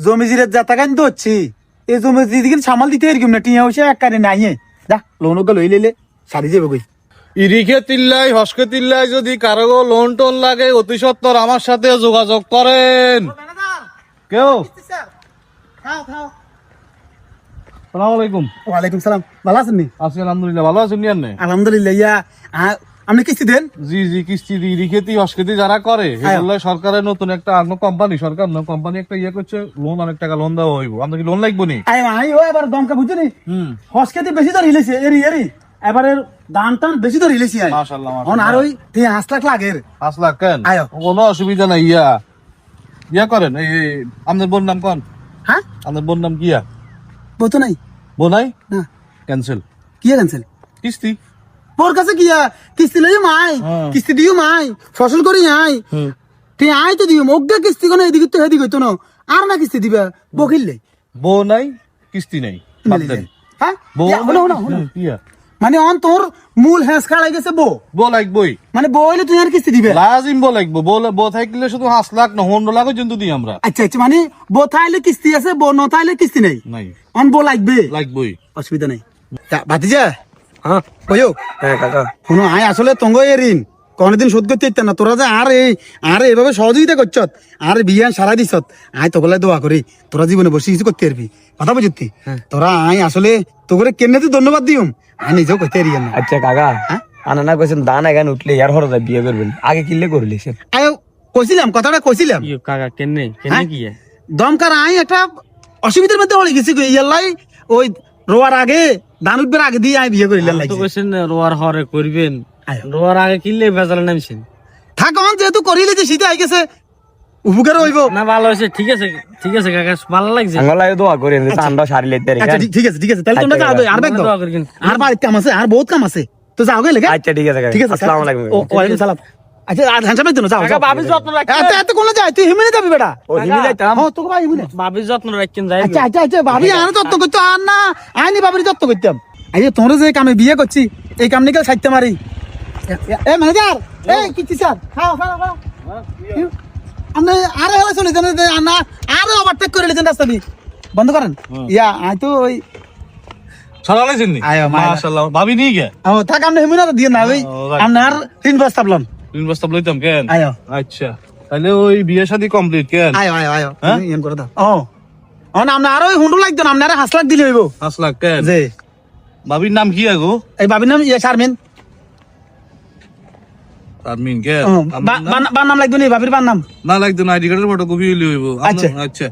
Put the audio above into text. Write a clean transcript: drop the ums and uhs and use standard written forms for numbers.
জমি জিরে যা টাকা দিচ্ছি এই জমি দিদিকে সামাল দিতে এরকম না টিয়া হইছে এক কারে নাই যা লোন ওকে লই লইলে সারি যাবে কই ইরিখে তিল্লাই হসকে তিল্লাই যদি কারো লোন টোন লাগে অতি সত্বর আমার সাথে যোগাযোগ করেন। কেউ সালাম আলাইকুম। ওয়ালাইকুম সালাম, ভালো আছেন নি? আছি আলহামদুলিল্লাহ, ভালো আছেন নি? আপনি? আলহামদুলিল্লাহ। ইয়া আপনি কিস্তি দেন? জি জি, কিস্তি দিই। ইরিখেতি হসকেতি যারা করে সেগুলো সরকারের নতুন একটা কোম্পানি, সরকার না কোম্পানি একটা ইয়ে করছে, লোন অনেক টাকা লোন দেওয়া হইব। আপনার কি লোন লাগবে নি? ও এবার দমকা বুঝছেনি হসকেতে বেশি ধরে হিলেছে এরি এরি এবারে দান টান বেশি ধরে হিলেছি মাশাআল্লাহ আর ওই 5 লাখ লাগে 5 লাখ কেন? আয়ো কোনো অসুবিধা নাই। ইয়া করেন এই আপনার বোন নাম কোন? হ্যাঁ আপনার বোন নাম কিয়া? বতো নাই বোনাই না ক্যান্সেল। কি ক্যান্সেল? কিস্তি তোর কাছে কিয়া কিস্তি লই মাই কিস্তি দিও মাই ফসল করি আই তুই আই তো দিও মগ্গা কিস্তি কোন এদিকে তো হেদিকে তো না আর না কিস্তি দিবা বকিলে বোনাই কিস্তি নাই বাদ দেন। হ্যাঁ কিয়া মানে অন তোর মূল হ্যাস খাড়াই গেছে বো লাগবই, মানে বইলে তুই আর কিস্তি দিবে লাজিম বো লাগবো। বো থাকলে শুধু 5 লাখ না 15 লাখ পর্যন্ত দিই আমরা। আচ্ছা আচ্ছা, মানে বো থাইলে কিস্তি আছে বো ন থাইলে কিস্তি নাই নাই অন বো লাগবে লাগবই, অসুবিধা নাই। ভাতিজা হ্যাঁ কইও হ্যাঁ কাকা শুনো আয় আসলে তঙ্গ এ ঋণ কোনদিন শোধ করতে ইত্যাদ না তোরা যে আর এইভাবে সহযোগিতা করছত আর বিয়ান সারা দিছত আয় তোগুলাই দোয়া করি তোরা জীবনে বসে কিছু করতে পারবি কথা বুঝতি তোরা আয় আসলে তোকে কেনে ধন্যবাদ দিউম আয় নিজেও করতে পারি না। আচ্ছা কাকা আনানা কইছেন দান এখানে উঠলে ইয়ার হরদা বিয়ে করবেন আগে কিনলে করলি সে আয় কইছিলাম কথাটা কইছিলাম কাকা কেনে কেনে কি দমকার আয় একটা অসুবিধার মধ্যে হয়ে গেছি ইয়াল্লাই ওই রোয়ার আগে ধান উঠবার আগে দিয়ে আয় বিয়ে করিলাম তো কইছেন রোয়ার হরে করবেন রোয়ার আগে কিনলে বেজাল নামছেন থাক অন যেহেতু করিলে যে শীতে আই গেছে উপকার হইব না ভালো হইছে ঠিক আছে কাকা ভালো লাগছে আঙ্গলাই দোয়া করেন ঠান্ডা সারি লইতে আচ্ছা ঠিক আছে তাহলে তোমরা যাও আর ব্যাগ দাও আর বাড়িতে কাম আছে আর বহুত কাম আছে তো যাও গে লাগে আচ্ছা ঠিক আছে কাকা ঠিক আছে আসসালামু আলাইকুম ওয়ালাইকুম সালাম। আচ্ছা আর হ্যান্ডসাপ দিও যাও কাকা ভাবি যত্ন রাখেন এত কোন যায় তুই হিমিনে যাবি বেটা ও হিমি যাইতাম হ্যাঁ তোকে ভাই হিমিনে ভাবি যত্ন রাখেন যাই আচ্ছা ভাবি আর যত্ন করতে আর না আইনি ভাবির যত্ন করতাম এই যে তোমরা যে কামে বিয়ে করছি এই কাম নিকে সাইতে মারি এ ম্যানেজার এই কিছি স্যার খাও আপনি আরে হলে চলে যান না আরে ওভারটেক করে লিছেন রাস্তা দিয়ে বন্ধ করেন ইয়া আই তো ওই সালালাইছেন নি? মাশাআল্লাহ। ভাবি নি গে? ও থাক আপনি হিমিনে দিয়ে না ওই আপনার 3 বস্তা বললাম তিন বস্তা লইতাম কেন? আয়ো আচ্ছা তাহলে ওই বিয়ে শাদী কমপ্লিট কেন? আয়ো ইয়েন করে দাও ও না আপনি আর ওই হুন্ডু লাগতো না আপনি আর 5 লাখ দিলে হইব। 5 লাখ কেন? জি ভাবির নাম কি আগো? এই বাবির নাম শারমিন। শারমিন কেন? বার নাম লাগবে নি বাবির বার নাম না লাগতো না, আইডি কার্ডের ফটোকপি হইলে হইব। আচ্ছা। আচ্ছা